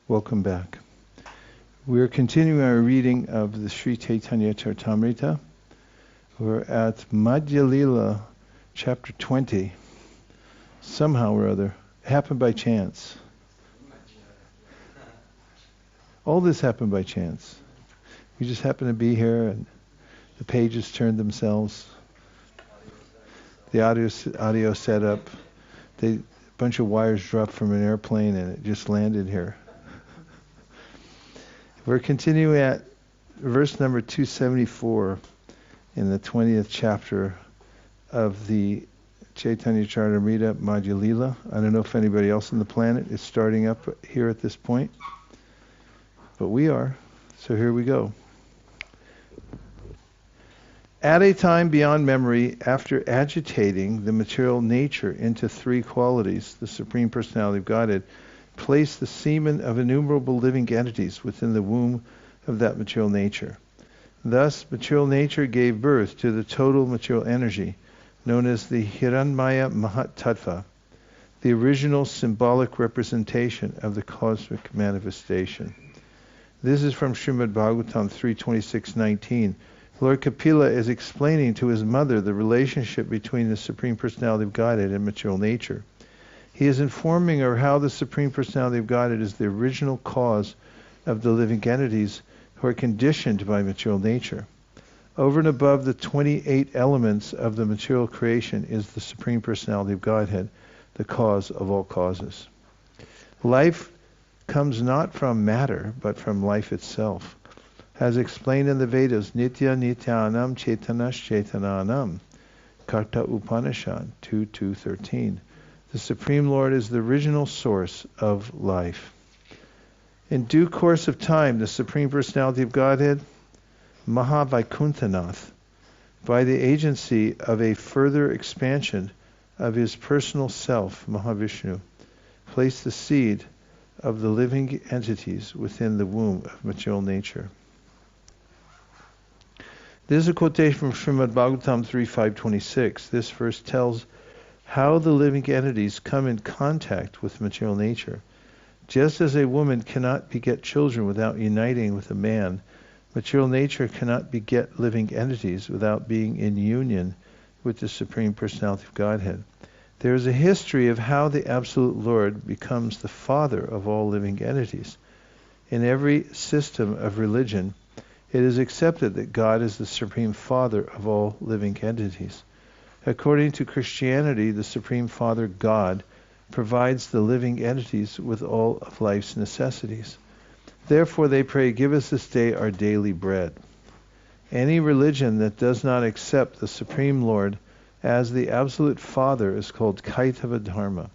Welcome back. We're continuing our reading of the Sri Chaitanya Charitamrita. We're at Madhya Lila, chapter 20. Somehow or other, it happened by chance. All this happened by chance. We just happened to be here and the pages turned themselves. The audio set up. A bunch of wires dropped from an airplane and it just landed here. We're continuing at verse number 274 in the 20th chapter of the Chaitanya Charitamrita Madhya Lila. I don't know if anybody else on the planet is starting up here at this point, but we are. So here we go. At a time beyond memory, after agitating the material nature into three qualities, the Supreme Personality of Godhead placed the semen of innumerable living entities within the womb of that material nature. Thus, material nature gave birth to the total material energy, known as the Hiranmaya Mahat Tattva, the original symbolic representation of the cosmic manifestation. This is from Srimad Bhagavatam 3.26.19. Lord Kapila is explaining to his mother the relationship between the Supreme Personality of Godhead and material nature. He is informing her how the Supreme Personality of Godhead is the original cause of the living entities who are conditioned by material nature. Over and above the 28 elements of the material creation is the Supreme Personality of Godhead, the cause of all causes. Life comes not from matter, but from life itself. As explained in the Vedas, Nitya Nityanam Chaitanas Chaitananam, Karta Upanishad 2.2.13. The Supreme Lord is the original source of life. In due course of time, the Supreme Personality of Godhead, Mahavaikuntanath, by the agency of a further expansion of his personal self, Mahavishnu, placed the seed of the living entities within the womb of material nature. This is a quotation from Srimad Bhagavatam 3.5.26. This verse tells how the living entities come in contact with material nature. Just as a woman cannot beget children without uniting with a man, material nature cannot beget living entities without being in union with the Supreme Personality of Godhead. There is a history of how the Absolute Lord becomes the Father of all living entities. In every system of religion, it is accepted that God is the Supreme Father of all living entities. According to Christianity, the Supreme Father, God, provides the living entities with all of life's necessities. Therefore they pray, give us this day our daily bread. Any religion that does not accept the Supreme Lord as the Absolute Father is called Kaitava Dharma,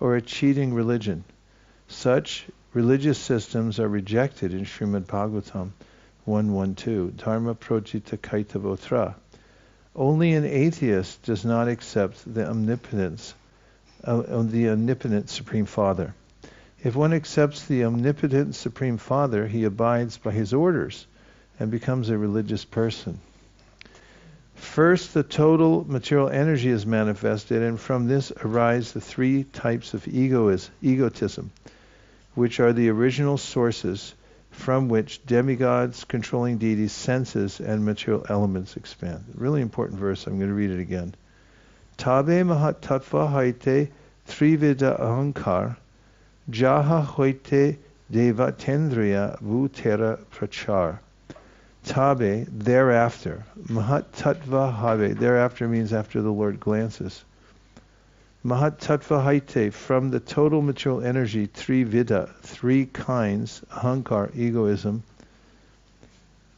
or a cheating religion. Such religious systems are rejected in Srimad Bhagavatam 1.1.2, Dharma Projita Kaitavotra. Only an atheist does not accept the omnipotence of the omnipotent Supreme Father. If one accepts the omnipotent Supreme Father, he abides by his orders and becomes a religious person. First, the total material energy is manifested, and from this arise the three types of egotism, which are the original sources from which demigods, controlling deities, senses, and material elements expand. Really important verse. I'm going to read it again. Tabe mahat tattva haite trivida ahankar jaha hoite devatendriya vutera prachar. Tabe, thereafter. Mahat tattva habe, thereafter means after the Lord glances. Mahat tattva haite, from the total material energy, trivida, three kinds, ahankar, egoism,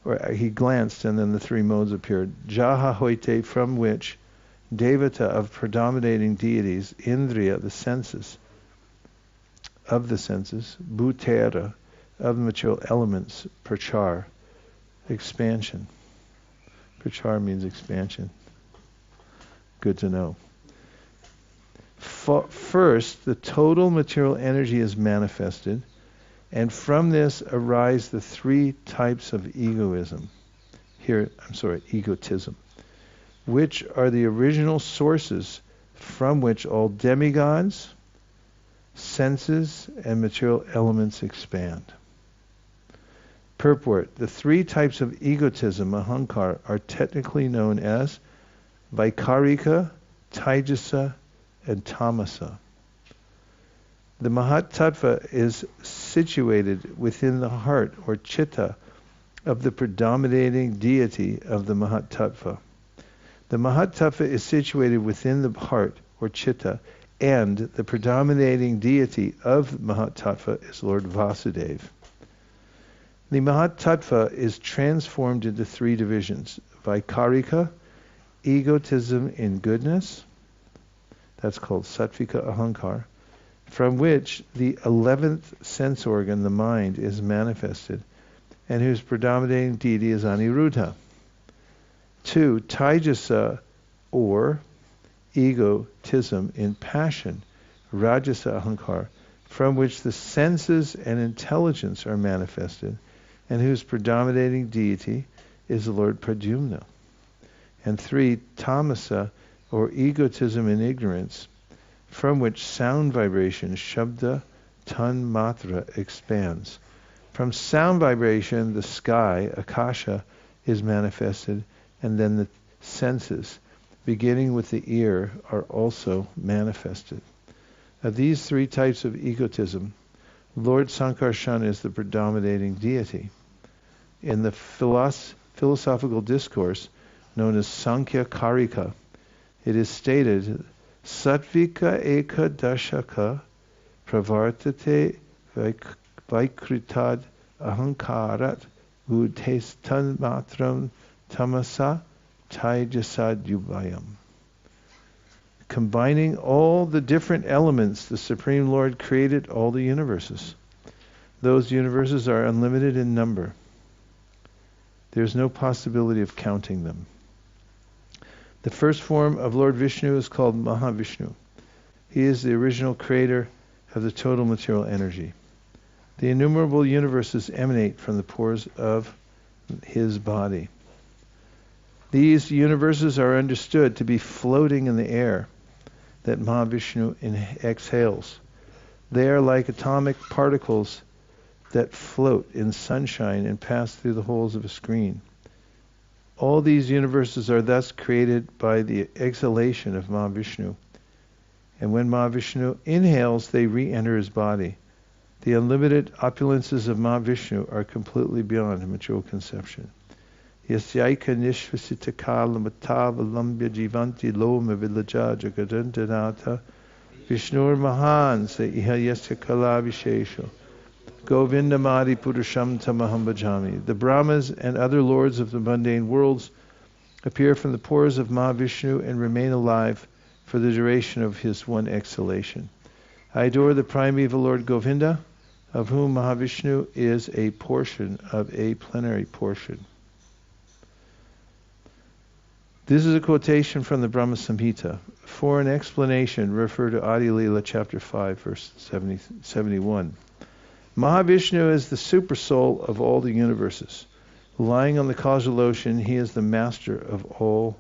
or he glanced and then the three modes appeared. Jaha hoite, from which devata, of predominating deities, indriya, the senses, of the senses, bhutera, of the material elements, prachar, expansion. Prachar means expansion. Good to know. First, the total material energy is manifested, and from this arise the three types of egotism, which are the original sources from which all demigods, senses and material elements expand. Purport. The three types of egotism, ahankar, are technically known as Vaikarika, Taijasa, and Tamasa. The Mahatattva is situated within the heart or chitta of the predominating deity of the Mahatattva. The Mahatattva is situated within the heart or chitta, and the predominating deity of Mahatattva is Lord Vasudeva. The Mahatattva is transformed into three divisions: Vaikarika, egotism in goodness, that's called Sattvika Ahankar, from which the 11th sense organ, the mind, is manifested, and whose predominating deity is Aniruddha. 2. Taijasa, or egotism in passion, Rajasa Ahankar, from which the senses and intelligence are manifested, and whose predominating deity is the Lord Pradyumna. And 3. Tamasa, or egotism in ignorance, from which sound vibration, Shabda Tan Matra, expands. From sound vibration, the sky, Akasha, is manifested, and then the senses, beginning with the ear, are also manifested. Of these three types of egotism, Lord Sankarshan is the predominating deity. In the philosophical discourse known as Sankhya Karika, it is stated, Sattvika eka dashaka pravartate vaikritad ahankarat udhestan matram tamasa taijasad yubayam. Combining all the different elements, the Supreme Lord created all the universes. Those universes are unlimited in number. There's no possibility of counting them. The first form of Lord Vishnu is called Mahavishnu. He is the original creator of the total material energy. The innumerable universes emanate from the pores of his body. These universes are understood to be floating in the air that Mahavishnu exhales. They are like atomic particles that float in sunshine and pass through the holes of a screen. All these universes are thus created by the exhalation of Mahavishnu. And when Mahavishnu inhales, they re-enter his body. The unlimited opulences of Mahavishnu are completely beyond material conception. Yasyaika nishvasita kalamatavalambya jivanti loma vilaja jagadantanata Vishnur mahan se iha yasya kala vishesho Govindamadi Purusham Tamaham Bhajami. The Brahmas and other lords of the mundane worlds appear from the pores of Mahavishnu and remain alive for the duration of his one exhalation. I adore the primeval Lord Govinda, of whom Mahavishnu is a portion of a plenary portion. This is a quotation from the Brahma Samhita. For an explanation, refer to Adi Leela chapter 5, verse 71. Mahavishnu is the supersoul of all the universes. Lying on the causal ocean, he is the master of all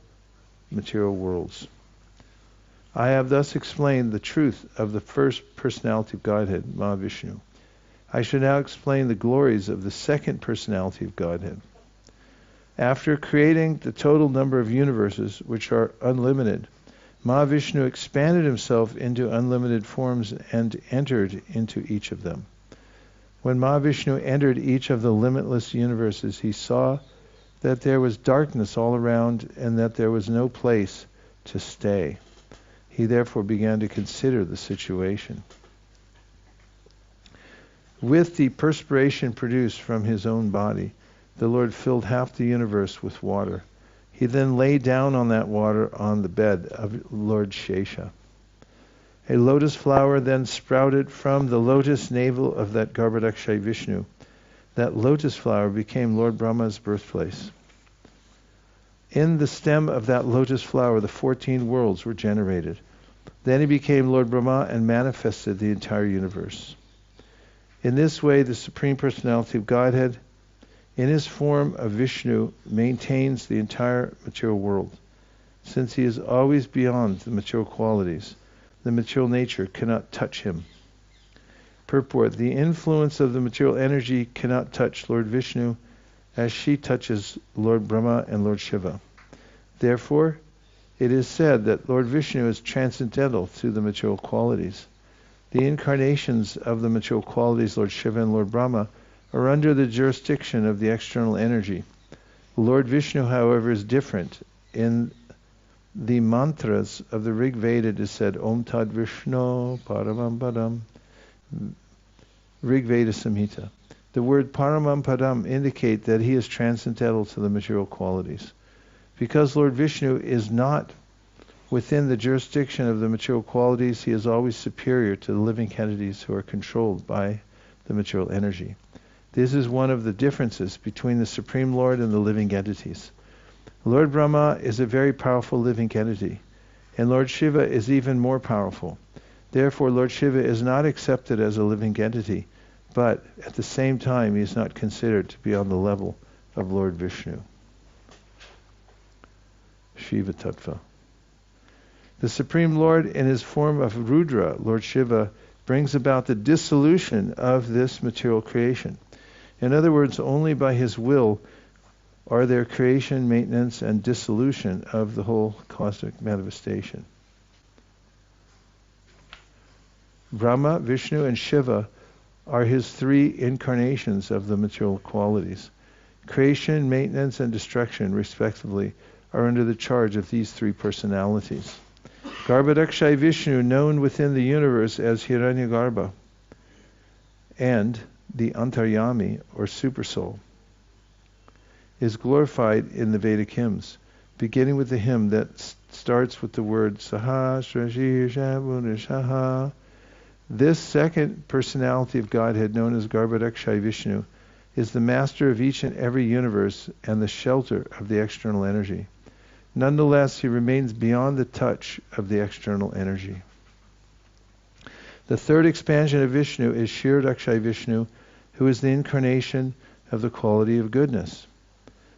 material worlds. I have thus explained the truth of the first personality of Godhead, Mahavishnu. I shall now explain the glories of the second personality of Godhead. After creating the total number of universes, which are unlimited, Mahavishnu expanded himself into unlimited forms and entered into each of them. When Mahavishnu entered each of the limitless universes, he saw that there was darkness all around and that there was no place to stay. He therefore began to consider the situation. With the perspiration produced from his own body, the Lord filled half the universe with water. He then lay down on that water on the bed of Lord Shesha. A lotus flower then sprouted from the lotus navel of that Garbhodakshay Vishnu. That lotus flower became Lord Brahma's birthplace. In the stem of that lotus flower, the 14 worlds were generated. Then he became Lord Brahma and manifested the entire universe. In this way, the Supreme Personality of Godhead, in his form of Vishnu, maintains the entire material world. Since he is always beyond the material qualities, the material nature cannot touch him. Purport: the influence of the material energy cannot touch Lord Vishnu as she touches Lord Brahma and Lord Shiva. Therefore, it is said that Lord Vishnu is transcendental to the material qualities. The incarnations of the material qualities, Lord Shiva and Lord Brahma, are under the jurisdiction of the external energy. Lord Vishnu, however, is different. In the mantras of the Rig Veda, it is said, Om Tad Vishnu Paramam Padam, Rig Veda Samhita. The word Paramam Padam indicate that he is transcendental to the material qualities. Because Lord Vishnu is not within the jurisdiction of the material qualities, he is always superior to the living entities who are controlled by the material energy. This is one of the differences between the Supreme Lord and the living entities. Lord Brahma is a very powerful living entity, and Lord Shiva is even more powerful. Therefore, Lord Shiva is not accepted as a living entity, but at the same time, he is not considered to be on the level of Lord Vishnu. Shiva Tattva. The Supreme Lord, in his form of Rudra, Lord Shiva, brings about the dissolution of this material creation. In other words, only by his will are there creation, maintenance, and dissolution of the whole cosmic manifestation. Brahma, Vishnu, and Shiva are his three incarnations of the material qualities. Creation, maintenance, and destruction, respectively, are under the charge of these three personalities. Garbhodakshai Vishnu, known within the universe as Hiranyagarbha, and the Antaryami, or Supersoul, is glorified in the Vedic hymns, beginning with the hymn that starts with the word Sahasrajisha. This second personality of Godhead, known as Garbhodakshai Vishnu, is the master of each and every universe and the shelter of the external energy. Nonetheless, he remains beyond the touch of the external energy. The third expansion of Vishnu is Kshirodakshai Vishnu, who is the incarnation of the quality of goodness.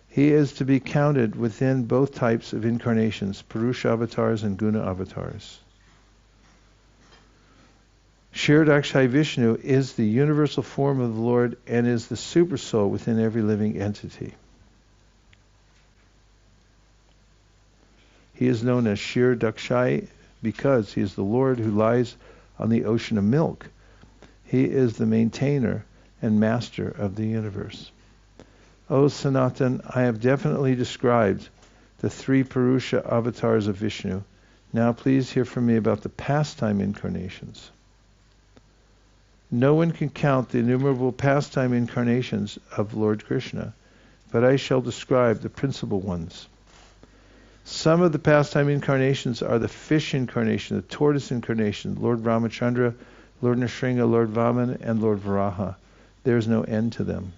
He is to be counted within both types of incarnations, Purusha avatars and Guna avatars. Kshirodakshai Vishnu is the universal form of the Lord and is the supersoul within every living entity. He is known as Kshirodakshai because he is the Lord who lies on the ocean of milk. He is the maintainer and master of the universe. O Sanatan, I have definitely described the three Purusha avatars of Vishnu. Now please hear from me about the pastime incarnations. No one can count the innumerable pastime incarnations of Lord Krishna, but I shall describe the principal ones. Some of the pastime incarnations are the fish incarnation, the tortoise incarnation, Lord Ramachandra, Lord Nrsimha, Lord Vaman, and Lord Varaha. There is no end to them.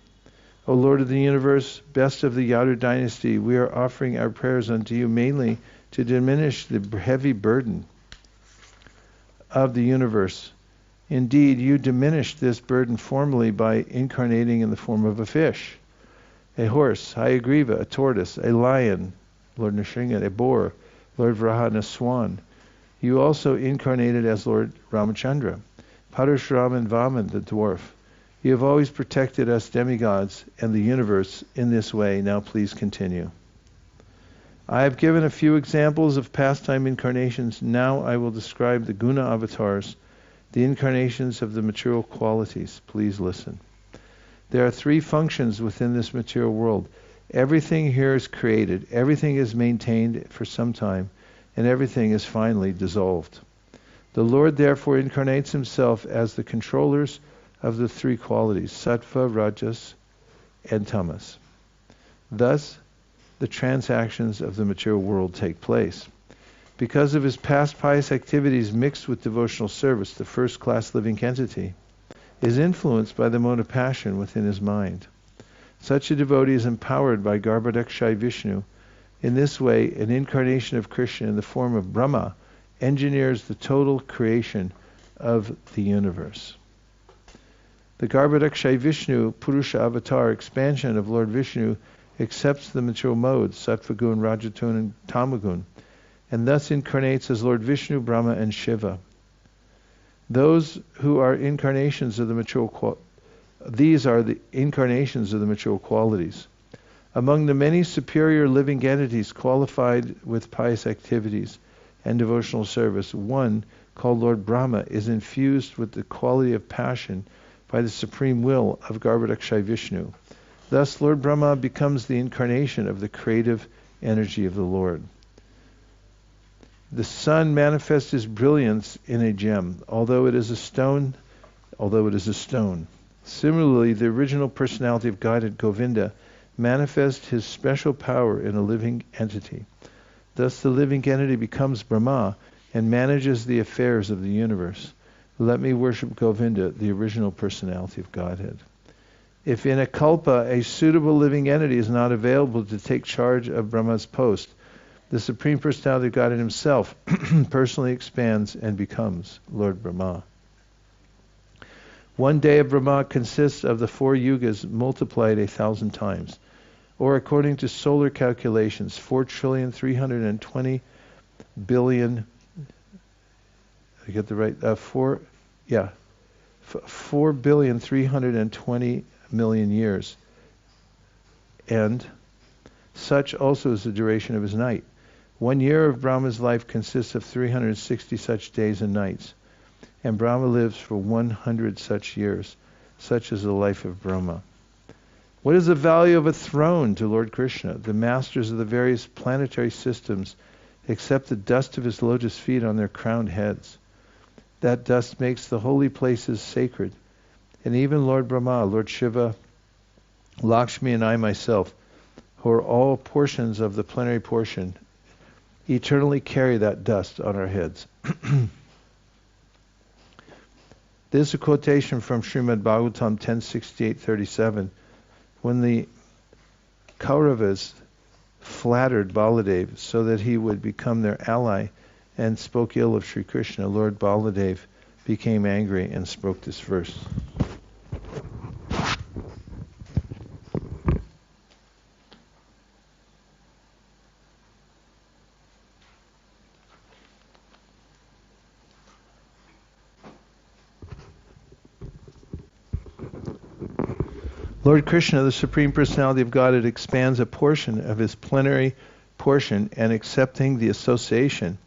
O Lord of the universe, best of the Yadu dynasty, we are offering our prayers unto you mainly to diminish the heavy burden of the universe. Indeed, you diminished this burden formerly by incarnating in the form of a fish, a horse, Hayagriva, a tortoise, a lion, Lord Nrsimha, a boar, Lord Varaha, and a swan. You also incarnated as Lord Ramachandra, Parashuram and Vaman, the dwarf. You have always protected us demigods and the universe in this way. Now please continue. I have given a few examples of pastime incarnations. Now I will describe the Guna avatars, the incarnations of the material qualities. Please listen. There are three functions within this material world. Everything here is created, everything is maintained for some time, and everything is finally dissolved. The Lord therefore incarnates himself as the controllers of the three qualities, sattva, rajas, and tamas. Thus, the transactions of the material world take place. Because of his past pious activities mixed with devotional service, the first-class living entity is influenced by the mode of passion within his mind. Such a devotee is empowered by Garbhodakshai Vishnu. In this way, an incarnation of Krishna in the form of Brahma engineers the total creation of the universe. The Garbhodakshai Vishnu Purusha avatar expansion of Lord Vishnu accepts the material modes, Sattvagun, Rajatun, and Tamagun, and thus incarnates as Lord Vishnu, Brahma, and Shiva. Those who are incarnations of the mature these are the incarnations of the mature qualities. Among the many superior living entities qualified with pious activities and devotional service, one, called Lord Brahma, is infused with the quality of passion by the supreme will of Garbhodakshay Vishnu. Thus, Lord Brahma becomes the incarnation of the creative energy of the Lord. The sun manifests his brilliance in a gem, although it is a stone. Similarly, the original personality of Godhead, Govinda, manifests his special power in a living entity. Thus the living entity becomes Brahma and manages the affairs of the universe. Let me worship Govinda, the original personality of Godhead. If in a kalpa a suitable living entity is not available to take charge of Brahma's post, the Supreme Personality of Godhead himself personally expands and becomes Lord Brahma. One day of Brahma consists of the 4 yugas multiplied 1,000 times, or according to solar calculations, 4,320 billion. I get the right 4,320,000,000 years, and such also is the duration of his night. 1 year of Brahma's life consists of 360 such days and nights, and Brahma lives for 100 such years. Such is the life of Brahma. What is the value of a throne to Lord Krishna? The masters of the various planetary systems accept the dust of his lotus feet on their crowned heads. That dust makes the holy places sacred. And even Lord Brahma, Lord Shiva, Lakshmi, and I myself, who are all portions of the plenary portion, eternally carry that dust on our heads. This is a quotation from Srimad Bhagavatam 10:68-37. When the Kauravas flattered Baladev so that he would become their ally and spoke ill of Sri Krishna, Lord Baladev became angry and spoke this verse. Lord Krishna, the Supreme Personality of Godhead, expands a portion of his plenary portion and, accepting the association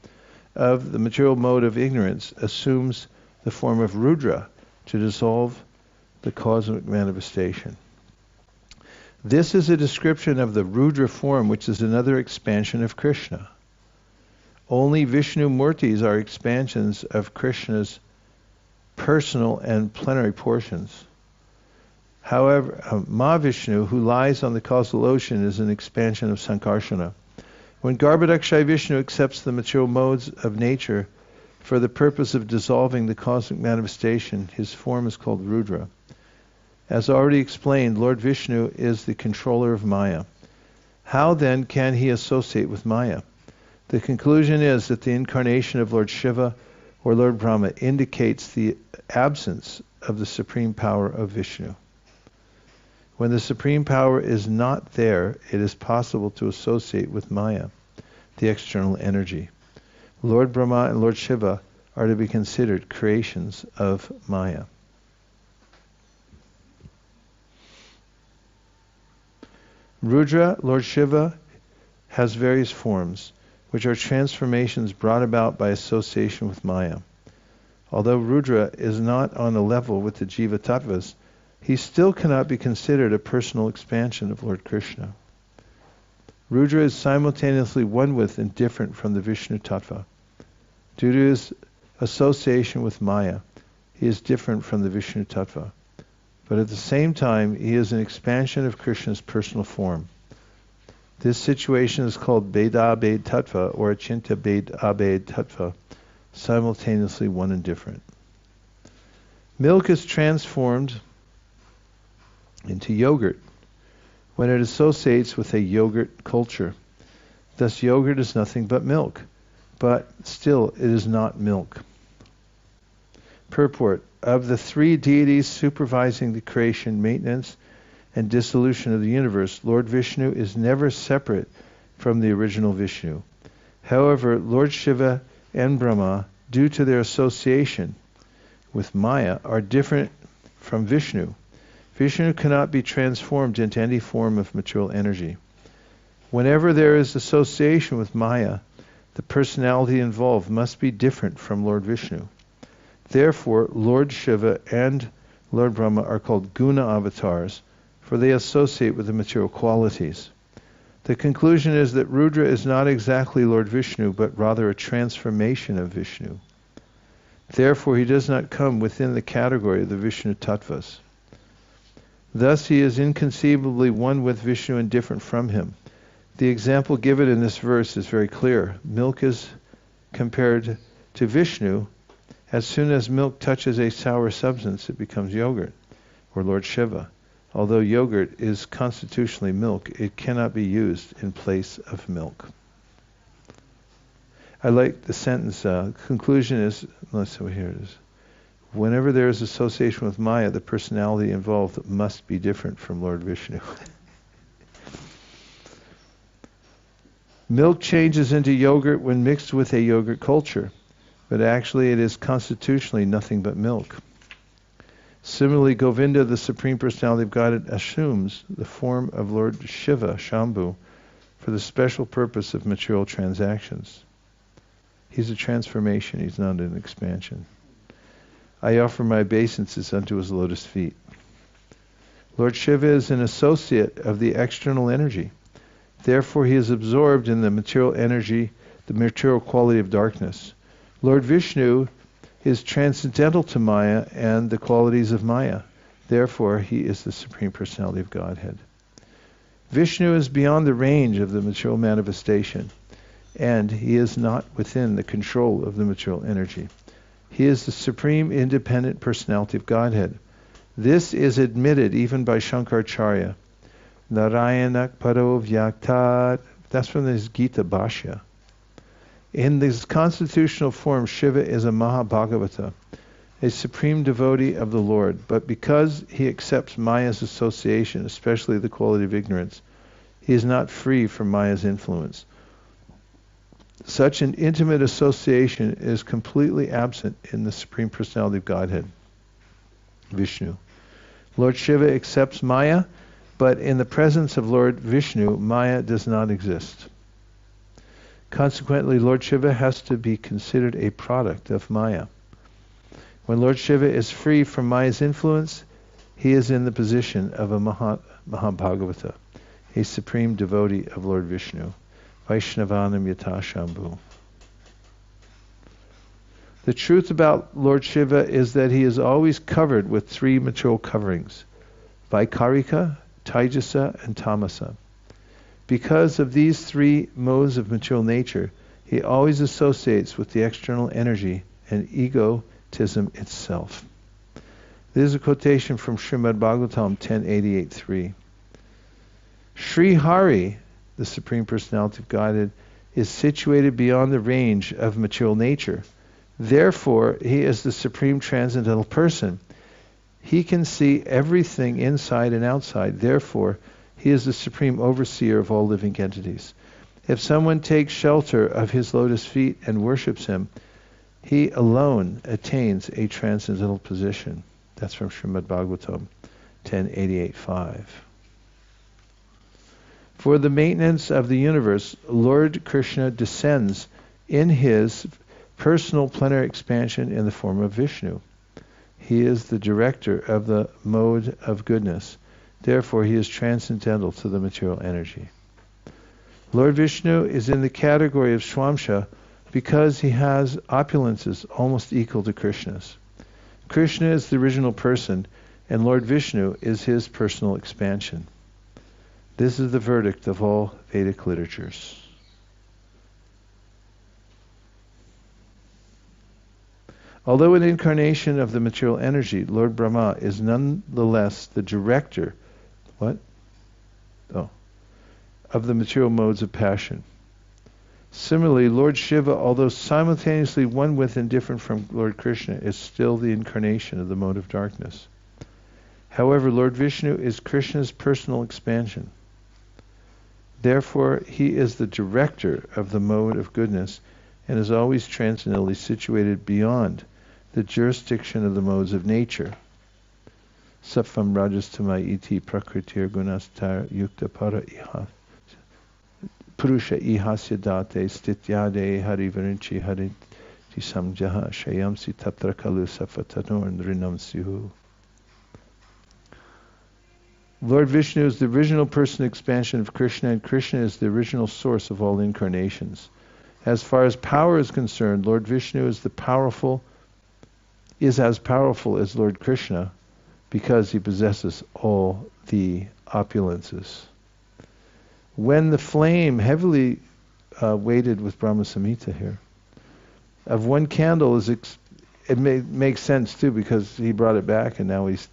of the material mode of ignorance, assumes the form of Rudra to dissolve the cosmic manifestation. This is a description of the Rudra form, which is another expansion of Krishna. Only Vishnu Murtis are expansions of Krishna's personal and plenary portions. However, Mahavishnu, who lies on the causal ocean, is an expansion of Sankarsana. When Garbhodakshay Vishnu accepts the material modes of nature for the purpose of dissolving the cosmic manifestation, his form is called Rudra. As already explained, Lord Vishnu is the controller of Maya. How then can he associate with Maya? The conclusion is that the incarnation of Lord Shiva or Lord Brahma indicates the absence of the supreme power of Vishnu. When the supreme power is not there, it is possible to associate with Maya, the external energy. Lord Brahma and Lord Shiva are to be considered creations of Maya. Rudra, Lord Shiva, has various forms, which are transformations brought about by association with Maya. Although Rudra is not on a level with the Jiva Tattvas, he still cannot be considered a personal expansion of Lord Krishna. Rudra is simultaneously one with and different from the Vishnu Tattva. Due to his association with Maya, he is different from the Vishnu Tattva. But at the same time, he is an expansion of Krishna's personal form. This situation is called Beda-abhed Tattva or Achinta Beda-abhed Tattva, simultaneously one and different. Milk is transformed into yogurt when it associates with a yogurt culture. Thus yogurt is nothing but milk, but still it is not milk. Purport: of the 3 deities supervising the creation, maintenance, and dissolution of the universe, Lord Vishnu is never separate from the original Vishnu. However, Lord Shiva and Brahma, due to their association, with Maya are different from Vishnu. Vishnu cannot be transformed into any form of material energy. Whenever there is association with Maya, the personality involved must be different from Lord Vishnu. Therefore, Lord Shiva and Lord Brahma are called guna avatars, for they associate with the material qualities. The conclusion is that Rudra is not exactly Lord Vishnu, but rather a transformation of Vishnu. Therefore, he does not come within the category of the Vishnu Tattvas. Thus, he is inconceivably one with Vishnu and different from him. The example given in this verse is very clear. Milk is compared to Vishnu. As soon as milk touches a sour substance, it becomes yogurt, or Lord Shiva. Although yogurt is constitutionally milk, it cannot be used in place of milk. I like the sentence, conclusion is, here it is. Whenever there is association with Maya, the personality involved must be different from Lord Vishnu. Milk changes into yogurt when mixed with a yogurt culture, but actually it is constitutionally nothing but milk. Similarly, Govinda, the Supreme Personality of Godhead, assumes the form of Lord Shiva, Shambhu, for the special purpose of material transactions. He's a transformation, he's not an expansion. I offer my obeisances unto his lotus feet. Lord Shiva is an associate of the external energy. Therefore, he is absorbed in the material energy, the material quality of darkness. Lord Vishnu is transcendental to Maya and the qualities of Maya. Therefore, he is the Supreme Personality of Godhead. Vishnu is beyond the range of the material manifestation, and he is not within the control of the material energy. He is the Supreme Independent Personality of Godhead. This is admitted even by Shankaracharya. Narayanak Paro Vyaktat. That's from this Gita Bhashya. In this constitutional form, Shiva is a Mahabhagavata, a supreme devotee of the Lord. But because he accepts Maya's association, especially the quality of ignorance, he is not free from Maya's influence. Such an intimate association is completely absent in the Supreme Personality of Godhead, Vishnu. Lord Shiva accepts Maya, but in the presence of Lord Vishnu, Maya does not exist. Consequently, Lord Shiva has to be considered a product of Maya. When Lord Shiva is free from Maya's influence, he is in the position of a Mahabhagavata, a supreme devotee of Lord Vishnu. Vaishnavanam Yata Shambhu. The truth about Lord Shiva is that he is always covered with three material coverings: Vaikarika, Taijasa, and Tamasa. Because of these three modes of material nature, he always associates with the external energy and egotism itself. This is a quotation from Srimad Bhagavatam 10.88.3. Sri Hari, the Supreme Personality of Godhead, is situated beyond the range of material nature. Therefore, he is the Supreme Transcendental Person. He can see everything inside and outside. Therefore, he is the supreme overseer of all living entities. If someone takes shelter of his lotus feet and worships him, he alone attains a transcendental position. That's from Srimad Bhagavatam 10.88.5. For the maintenance of the universe, Lord Krishna descends in his personal plenary expansion in the form of Vishnu. He is the director of the mode of goodness. Therefore, he is transcendental to the material energy. Lord Vishnu is in the category of Swamsha because he has opulences almost equal to Krishna's. Krishna is the original person, and Lord Vishnu is his personal expansion. This is the verdict of all Vedic literatures. Although an incarnation of the material energy, Lord Brahma is nonetheless the director of the material modes of passion. Similarly, Lord Shiva, although simultaneously one with and different from Lord Krishna, is still the incarnation of the mode of darkness. However, Lord Vishnu is Krishna's personal expansion. Therefore, he is the director of the mode of goodness and is always transcendently situated beyond the jurisdiction of the modes of nature. Sattvam rajastamai iti prakritir gunastar yukta para iha purusha ihasya date stityade harivarinchi hariti samjaha shayamsi tatra kalu safatanor nrinam sihu. Lord Vishnu is the original person expansion of Krishna, and Krishna is the original source of all incarnations. As far as power is concerned, Lord Vishnu is as powerful as Lord Krishna because he possesses all the opulences. When the flame, heavily weighted with Brahma Samhita here, of one candle it makes sense too because he brought it back and now he's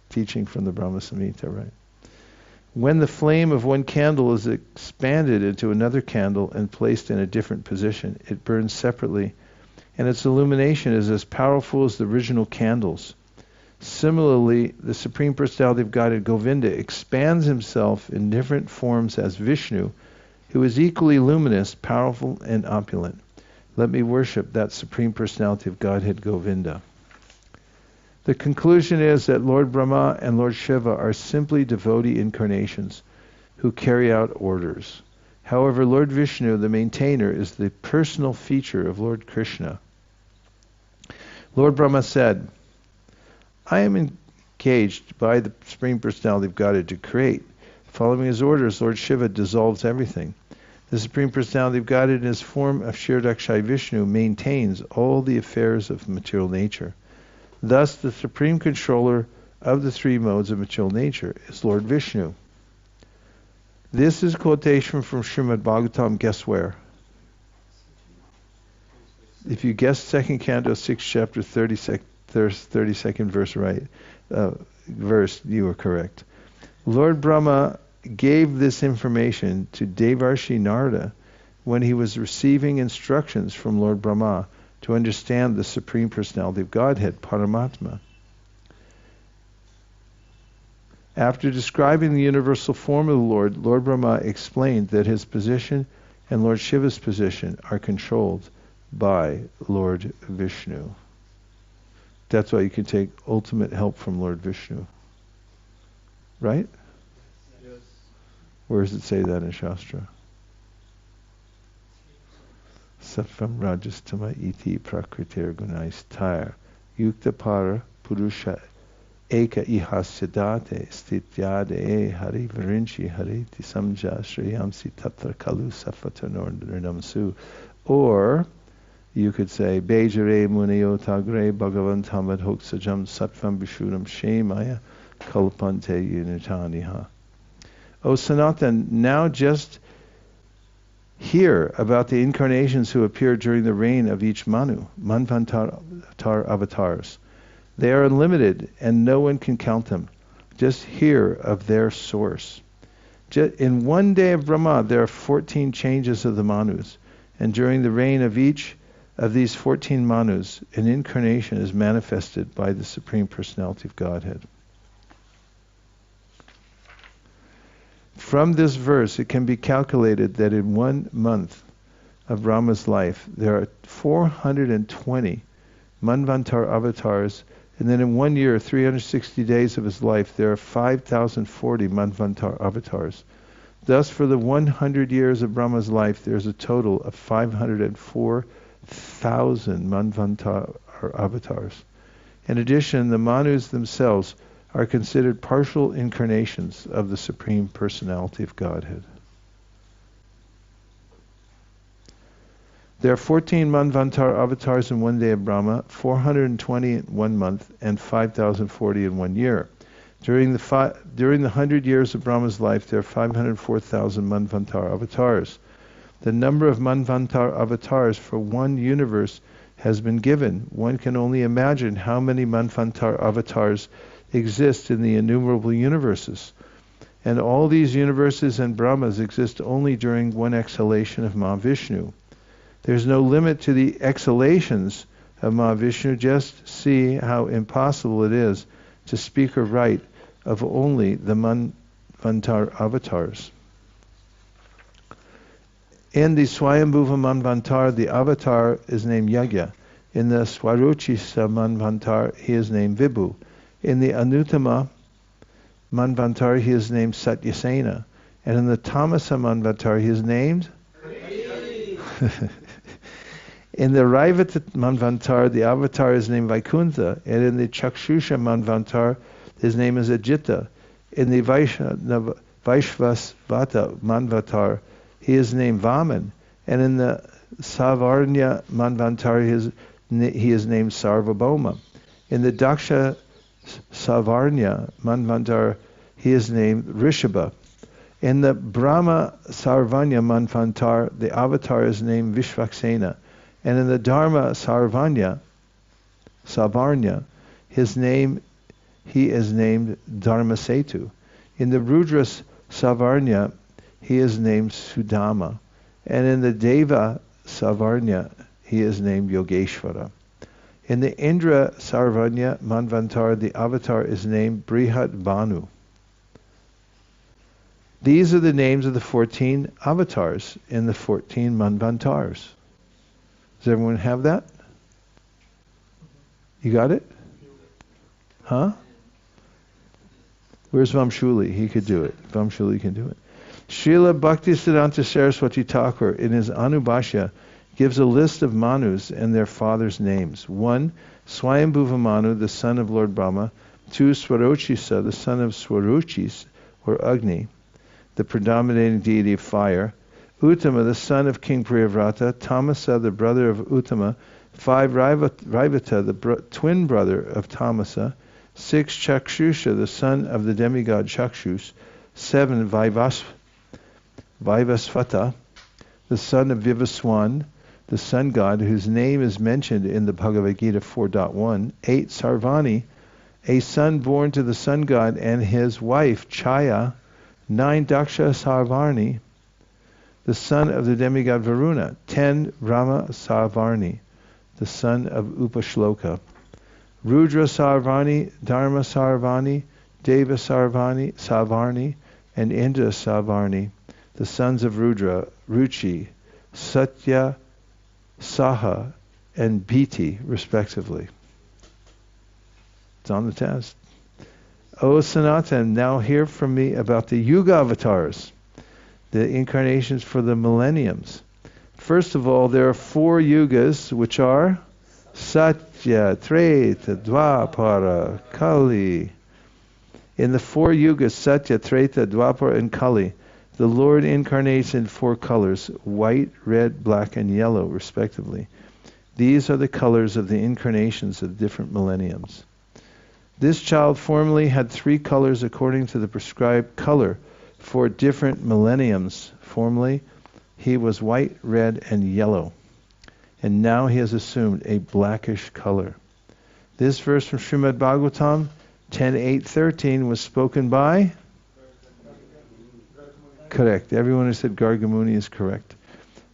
teaching from the Brahma Samhita, right? When the flame of one candle is expanded into another candle and placed in a different position, it burns separately, and its illumination is as powerful as the original candles. Similarly, the Supreme Personality of Godhead, Govinda, expands himself in different forms as Vishnu, who is equally luminous, powerful, and opulent. Let me worship that Supreme Personality of Godhead, Govinda. The conclusion is that Lord Brahma and Lord Shiva are simply devotee incarnations who carry out orders. However, Lord Vishnu, the maintainer, is the personal feature of Lord Krishna. Lord Brahma said, I am engaged by the Supreme Personality of Godhead to create. Following his orders, Lord Shiva dissolves everything. The Supreme Personality of Godhead in his form of Kshirodakshai Vishnu maintains all the affairs of material nature. Thus, the supreme controller of the three modes of material nature is Lord Vishnu. This is a quotation from Srimad Bhagavatam, guess where? If you guessed 2nd Canto, 6th chapter, 32nd verse, you were correct. Lord Brahma gave this information to Devarshi Narada when he was receiving instructions from Lord Brahma to understand the Supreme Personality of Godhead, Paramatma. After describing the universal form of the Lord, Lord Brahma explained that his position and Lord Shiva's position are controlled by Lord Vishnu. That's why you can take ultimate help from Lord Vishnu. Right? Yes. Where does it say that in Shastra? Sattvam rajastama iti prakritir gunaistar yukta para purusha eka ihasyadate stityade hari varinchi hari tisamja shriyamsi tatra kalu safatanordrinam su. Or you could say Bejare muniyotagre bhagavan tamad hoksajam sattvam vishuddham shemaya kalpante unitaniha. O Sanatan, now just hear about the incarnations who appeared during the reign of each Manu, Manvantar avatars. They are unlimited and no one can count them. Just hear of their source. In one day of Brahma, there are 14 changes of the Manus, and during the reign of each of these 14 Manus, an incarnation is manifested by the Supreme Personality of Godhead. From this verse, it can be calculated that in 1 month of Brahma's life, there are 420 Manvantar avatars, and then in 1 year, 360 days of his life, there are 5,040 Manvantar avatars. Thus, for the 100 years of Brahma's life, there is a total of 504,000 Manvantar avatars. In addition, the Manus themselves are considered partial incarnations of the Supreme Personality of Godhead. There are 14 Manvantar avatars in 1 day of Brahma, 420 in 1 month, and 5,040 in 1 year. During the 100 years of Brahma's life, there are 504,000 Manvantar avatars. The number of Manvantar avatars for one universe has been given. One can only imagine how many Manvantar avatars exist in the innumerable universes. And all these universes and Brahmas exist only during one exhalation of Mahavishnu. There's no limit to the exhalations of Mahavishnu. Just see how impossible it is to speak or write of only the Manvantar avatars. In the Swayambhuva Manvantar, the avatar is named Yagya. In the Swarochisa Manvantar, he is named Vibhu. In the Anuttama Manvantar, he is named Satyasena. And in the Tamasa Manvantar, he is named? In the Raivata Manvantar, the avatar is named Vaikuntha. And in the Chakshusha Manvantar, his name is Ajita. In the Vaishvasvata Manvantar, he is named Vaman. And in the Savarnya Manvantar, he is named Sarvabhauma. In the Daksha Savarnya Manvantar, he is named Rishabha. In the Brahma Sarvanya Manvantar, the avatar is named Vishvaksena. And in the Dharma Savarnya, he is named Dharmasetu. In the Rudra Savarnya, he is named Sudama. And in the Deva Savarnya, he is named Yogeshvara. In the Indra Sarvanya Manvantar, the avatar is named Brihat Banu. These are the names of the 14 avatars in the 14 Manvantars. Does everyone have that? You got it? Huh? Where's Vamshuli? He could do it. Vamshuli can do it. Srila Bhaktisiddhanta Saraswati Thakur in his Anubhashya gives a list of Manus and their fathers' names. 1. Swayambhuva Manu, the son of Lord Brahma. 2. Swarochisa, the son of Swaruchis, or Agni, the predominating deity of fire. Uttama, the son of King Priyavrata. Tamasa, the brother of Uttama. 5. Raivata, the twin brother of Tamasa. 6. Chakshusha, the son of the demigod Chakshus. 7. Vaivasvata, the son of Vivaswan, the sun god, whose name is mentioned in the Bhagavad Gita 4.1. 8. Sarvani, a son born to the sun god and his wife Chaya. 9. Daksha Sarvarni, the son of the demigod Varuna. 10. Rama Sarvarni, the son of Upashloka. Rudra Sarvani, Dharma Sarvani, Deva Sarvarni, and Indra Sarvarni, the sons of Rudra, Ruchi, Satya, Saha, and Bhiti, respectively. It's on the test. O Sanatan, now hear from me about the Yuga avatars, the incarnations for the millenniums. First of all, there are 4 yugas, which are Satya, Treta, Dwapara, Kali. In the 4 yugas, Satya, Treta, Dwapara, and Kali, the Lord incarnates in 4 colors, white, red, black, and yellow, respectively. These are the colors of the incarnations of different millenniums. This child formerly had 3 colors according to the prescribed color for different millenniums. Formerly, he was white, red, and yellow. And now he has assumed a blackish color. This verse from Srimad Bhagavatam 10.8.13 was spoken by? Correct. Everyone who said Gargamuni is correct.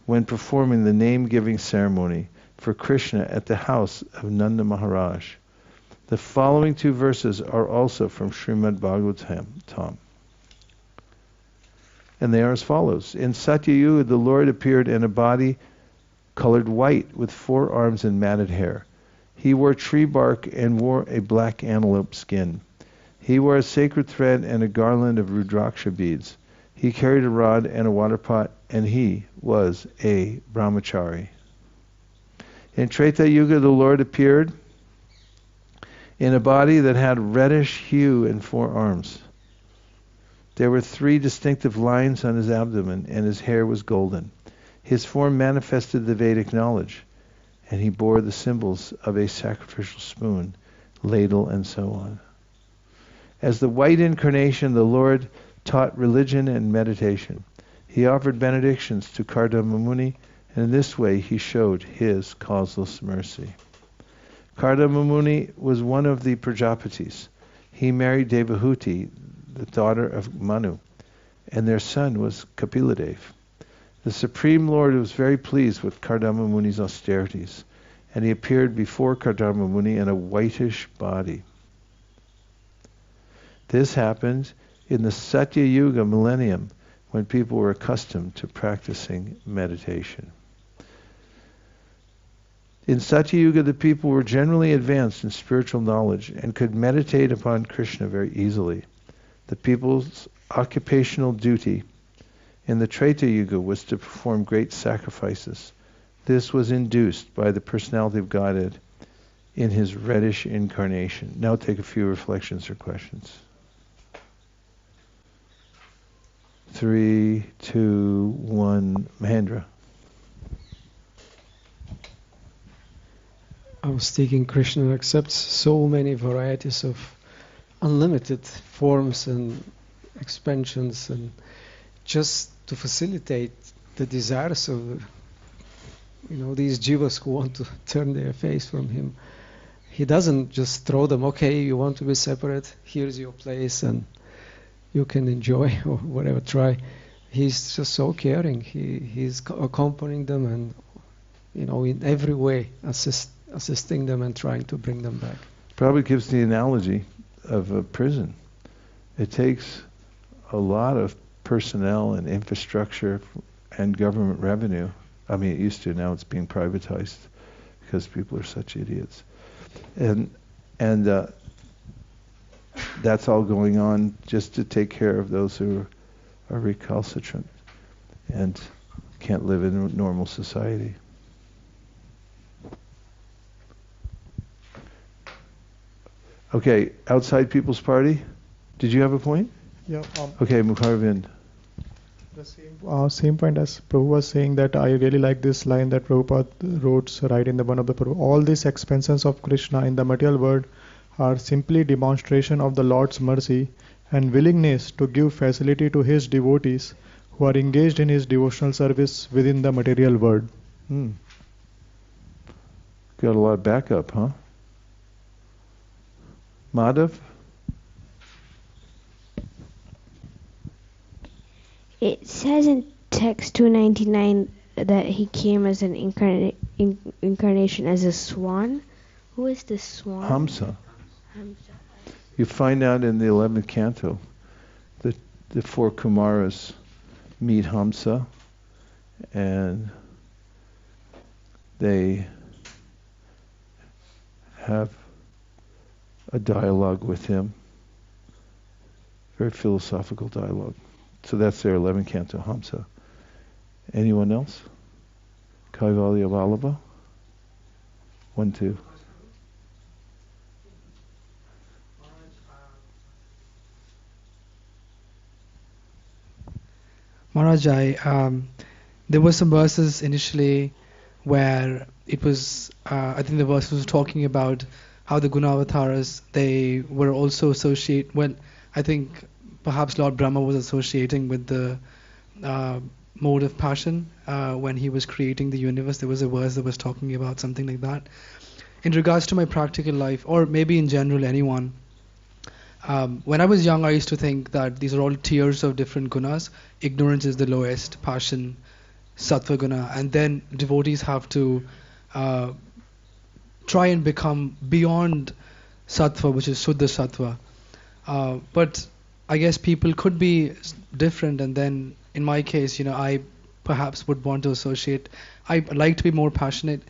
When performing the name-giving ceremony for Krishna at the house of Nanda Maharaj. The following 2 verses are also from Srimad Bhagavatam. And they are as follows. In Satya Yuga, the Lord appeared in a body colored white with 4 arms and matted hair. He wore tree bark and wore a black antelope skin. He wore a sacred thread and a garland of rudraksha beads. He carried a rod and a water pot, and he was a brahmachari. In Treta Yuga, the Lord appeared in a body that had reddish hue and 4 arms. There were 3 distinctive lines on his abdomen, and his hair was golden. His form manifested the Vedic knowledge, and he bore the symbols of a sacrificial spoon, ladle, and so on. As the white incarnation, the Lord taught religion and meditation. He offered benedictions to Kardama Muni, and in this way he showed his causeless mercy. Kardama Muni was one of the Prajapatis. He married Devahuti, the daughter of Manu, and their son was Kapiladev. The Supreme Lord was very pleased with Kardama Muni's austerities, and he appeared before Kardama Muni in a whitish body. This happened in the Satya Yuga millennium, when people were accustomed to practicing meditation. In Satyuga, the people were generally advanced in spiritual knowledge and could meditate upon Krishna very easily. The people's occupational duty in the Treta Yuga was to perform great sacrifices. This was induced by the personality of Godhead in his reddish incarnation. Now take a few reflections or questions. 3, 2, 1, Mahendra. I was thinking Krishna accepts so many varieties of unlimited forms and expansions, and just to facilitate the desires of these jivas who want to turn their face from him. He doesn't just throw them, okay, you want to be separate, here's your place and you can enjoy or whatever, try. He's just so caring. He's accompanying them and in every way assisting them and trying to bring them back. Probably gives the analogy of a prison. It takes a lot of personnel and infrastructure and government revenue. I mean, it used to, now it's being privatized because people are such idiots. And that's all going on just to take care of those who are recalcitrant and can't live in a normal society. Okay, outside People's Party. Did you have a point? Yeah. Okay, Mukharvind. The same point as Prabhu was saying, that I really like this line that Prabhupada wrote right in the one of the Prabhu. All these expansions of Krishna in the material world are simply demonstration of the Lord's mercy and willingness to give facility to his devotees who are engaged in his devotional service within the material world. Got a lot of backup, huh? Madhav? It says in text 299 that he came as an incarnation as a swan. Who is the swan? Hamsa. You find out in the 11th canto that the 4 Kumaras meet Hamsa and they have a dialogue with him, very philosophical dialogue. So that's their 11th canto, Hamsa. Anyone else? Kaivalya Vallabha? 1, 2. Maharaj, there were some verses initially where it was, I think the verse was talking about how the Gunavataras, they were also I think perhaps Lord Brahma was associating with the mode of passion when he was creating the universe. There was a verse that was talking about something like that. In regards to my practical life, or maybe in general anyone, when I was young, I used to think that these are all tiers of different gunas. Ignorance is the lowest, passion, sattva guna, and then devotees have to try and become beyond sattva, which is Shuddha sattva. But I guess people could be different, and then in my case, I perhaps would want to associate. I like to be more passionate,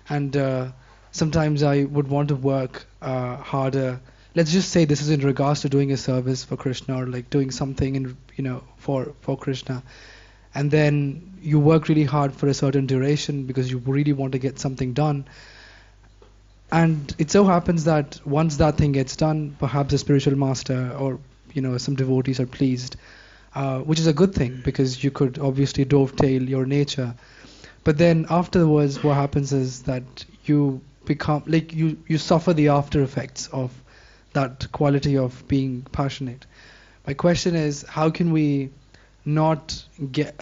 and sometimes I would want to work harder. Let's just say this is in regards to doing a service for Krishna, or like doing something for Krishna, and then you work really hard for a certain duration because you really want to get something done. And it so happens that once that thing gets done, perhaps a spiritual master or some devotees are pleased, which is a good thing because you could obviously dovetail your nature. But then afterwards, what happens is that you become you suffer the after effects of that quality of being passionate. My question is, how can we not get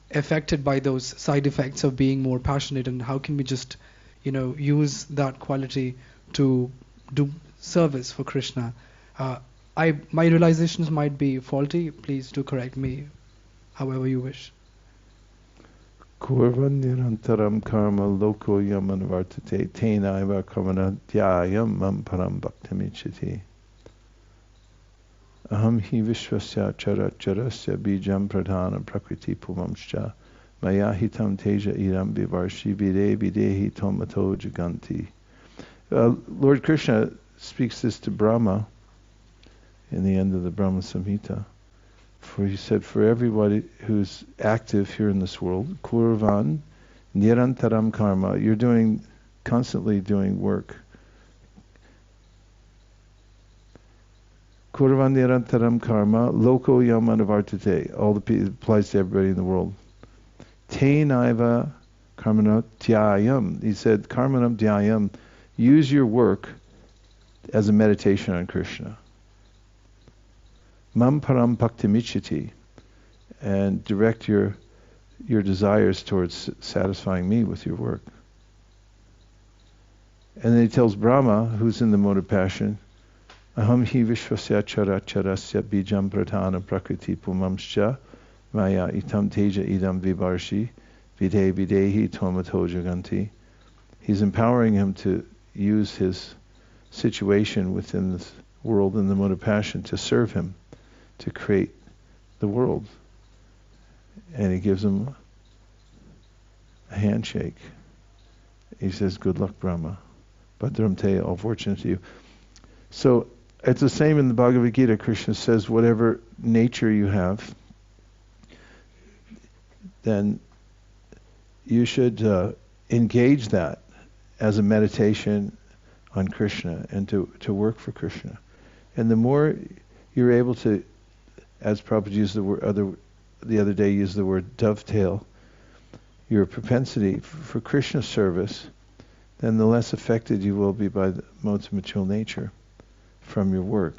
affected by those side effects of being more passionate, and how can we just use that quality to do service for Krishna? My realizations might be faulty. Please do correct me however you wish. Kurvan nirantaram karma loko yaman vartate tena eva kamana dhyayam mam param bhaktamichiti. Aham hi vishwasya characharasya bijam pradhana prakriti pumamscha maya hitam teja idam vivarshi vide videhi tomato jaganti. Lord Krishna speaks this to Brahma in the end of the Brahma Samhita. For he said, for everybody who's active here in this world, kurvan nirantaram karma, you're constantly doing work. Kurvan nirantaram karma, loko yamanavartate, all the people, applies to everybody in the world. Tenaiva karmana dhyayam, he said, karmanam dhyayam, use your work as a meditation on Krishna. Mam param bhaktimichiti, and direct your desires towards satisfying me with your work. And then he tells Brahma, who's in the mode of passion, aham hi vishvasya characharasya bijam pradhana prakriti pumamscha maya itam teja idam vivarshi videhi tomato jaganti. He's empowering him to use his situation within this world in the mode of passion to serve him, to create the world. And he gives him a handshake. He says, good luck, Brahma. Bhadram te, all fortunate to you. So it's the same in the Bhagavad Gita. Krishna says, whatever nature you have, then you should engage that as a meditation on Krishna and to work for Krishna. And the more you're able to, as Prabhupada used the other day, used the word dovetail, your propensity for Krishna service, then the less affected you will be by the modes of material nature from your work.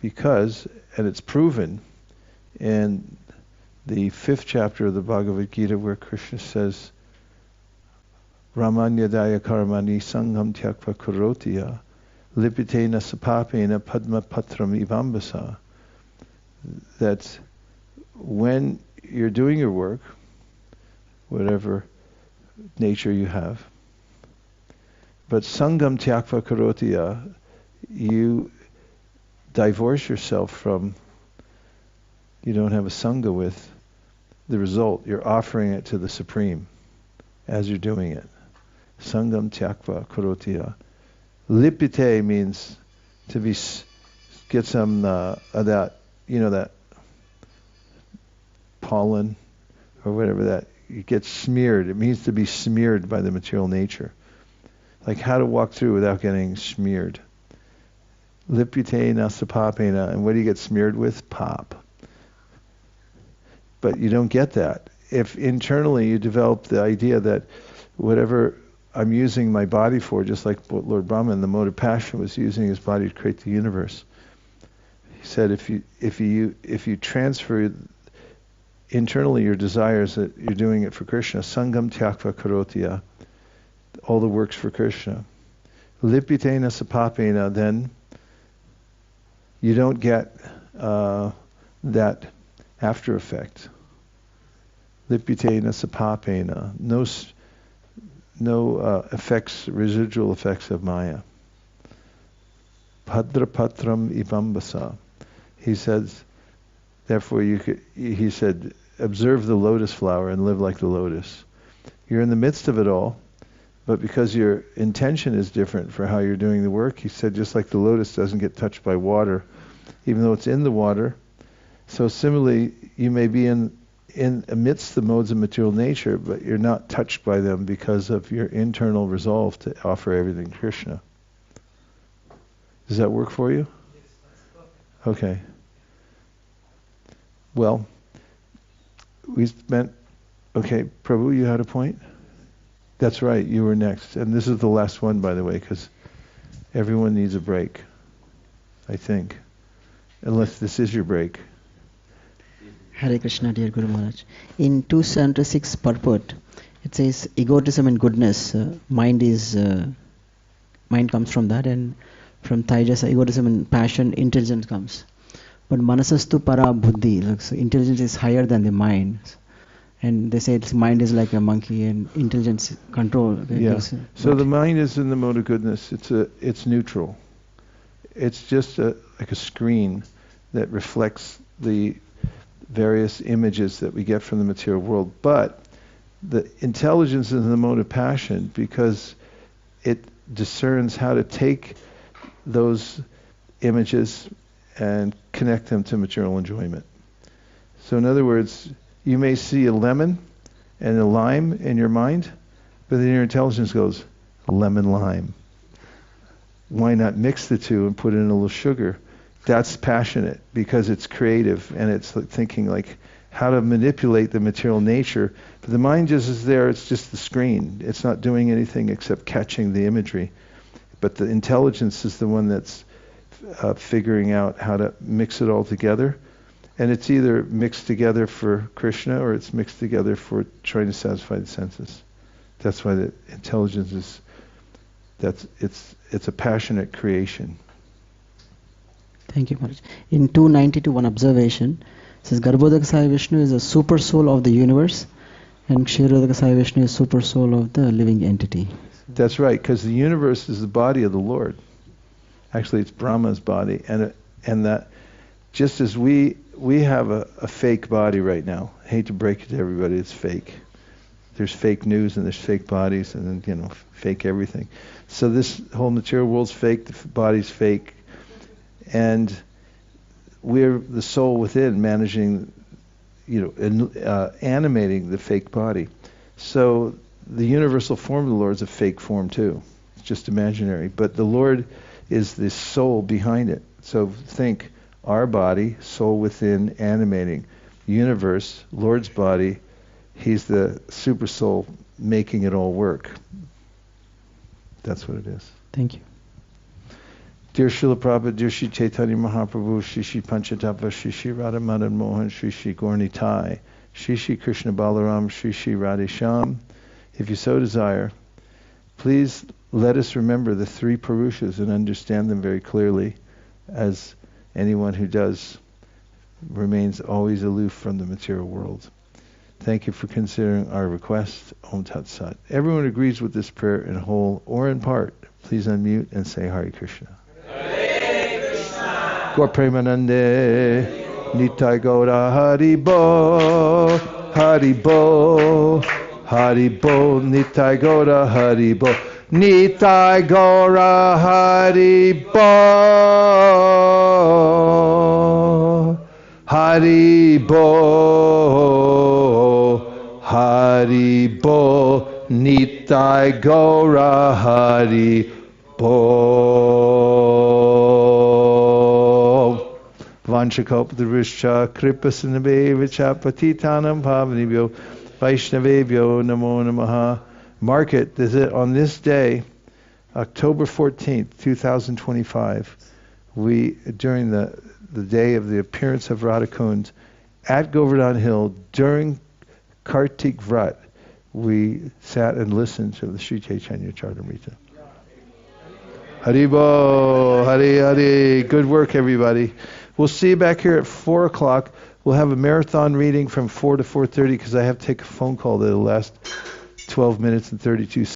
Because, and it's proven in the 5th chapter of the Bhagavad Gita, where Krishna says, Ramanyadaya karmani sangham tyakva kurotiya lipitena sapapena padma patram ivambasa. That when you're doing your work, whatever nature you have, but sangham tyakva kurotiya, you divorce yourself from, you don't have a sangha with the result. You're offering it to the Supreme as you're doing it. Sangam tyakva kurotiya. Lipite means to get some of that, that pollen or whatever that, it gets smeared. It means to be smeared by the material nature. Like how to walk through without getting smeared. Lipite nasapapena, and what do you get smeared with? Pop. But you don't get that. If internally you develop the idea that whatever I'm using my body for, just like what Lord Brahma in the mode of passion was using his body to create the universe. He said if you transfer internally your desires that you're doing it for Krishna, sangam tyakva karotiya, all the works for Krishna. Lipitena sapapena, then you don't get that after effect. Lipitena sapapena, no effects, residual effects of Maya. Padra patram ivambasa. He says, therefore he said, observe the lotus flower and live like the lotus. You're in the midst of it all, but because your intention is different for how you're doing the work, he said, just like the lotus doesn't get touched by water, even though it's in the water, so similarly, you may be in amidst the modes of material nature, but you're not touched by them because of your internal resolve to offer everything to Krishna. Does that work for you? Okay. Well, we spent... Okay, Prabhu, you had a point? That's right, you were next. And this is the last one, by the way, because everyone needs a break, I think. Unless this is your break. Hare Krishna, dear Guru Maharaj. In 276 purport, it says egotism and goodness. Mind comes from that, and from Taijasa, egotism and passion, intelligence comes. But manasastu para buddhi, so intelligence is higher than the mind. And they say mind is like a monkey, and intelligence control. Yeah. So the mind is in the mode of goodness. It's neutral. It's just like a screen that reflects the various images that we get from the material world. But the intelligence is in the mode of passion because it discerns how to take those images and connect them to material enjoyment. So in other words, you may see a lemon and a lime in your mind, but then your intelligence goes, lemon lime. Why not mix the two and put in a little sugar? That's passionate because it's creative and it's like thinking like how to manipulate the material nature. But the mind just is there, it's just the screen. It's not doing anything except catching the imagery. But the intelligence is the one that's figuring out how to mix it all together. And it's either mixed together for Krishna or it's mixed together for trying to satisfy the senses. That's why the intelligence is, it's a passionate creation. Thank you, Maharaj. In 292, one observation says Garbhodaka Sai Vishnu is a super soul of the universe and Kshirodaka Sai Vishnu is super soul of the living entity. That's right, because the universe is the body of the Lord. Actually, it's Brahma's body, and that just as we have a fake body right now. I hate to break it to everybody, it's fake. There's fake news and there's fake bodies and then, fake everything. So this whole material world's fake, the body's fake, and we're the soul within managing, animating the fake body. So the universal form of the Lord is a fake form too. It's just imaginary. But the Lord is the soul behind it. So think our body, soul within, animating. Universe, Lord's body, He's the super soul making it all work. That's what it is. Thank you. Dear Srila Prabhupada, dear Shri Chaitanya Mahaprabhu, Shri Shri Panchatattva, Shri Shri Radha Madan Mohan, Shri Shri Gaura-Nitai, Shri Shri Krishna Balaram, Shri Shri Radhe Shyam, if you so desire, please let us remember the three Purushas and understand them very clearly, as anyone who does remains always aloof from the material world. Thank you for considering our request. Om Tat Sat. Everyone agrees with this prayer in whole or in part. Please unmute and say Hare Krishna. Hare Krishna. Gaur Premanande. Nitai Gaura Hari Bo. Hari Bo. Hari Bo. Nitai Gaura Hari Bo. Nitai Gaura Hari Bo. Hari Bo. Hari Bo. Nitai Gaura Hari Bo. Vanchakalpadrishcha kripasinabhevacha patitanam pavanibhyo Vaishnavebhyo namo namaha. Mark it on this day, October 14th, 2025, during the day of the appearance of Radhakund at Govardhan Hill during Kartik Vrat, we sat and listened to the Sri Chaitanya Charitamrita. Haribo, Hari Hari. Good work, everybody. We'll see you back here at 4 o'clock. We'll have a marathon reading from 4 to 4:30 because I have to take a phone call that'll last 12 minutes and 32 seconds.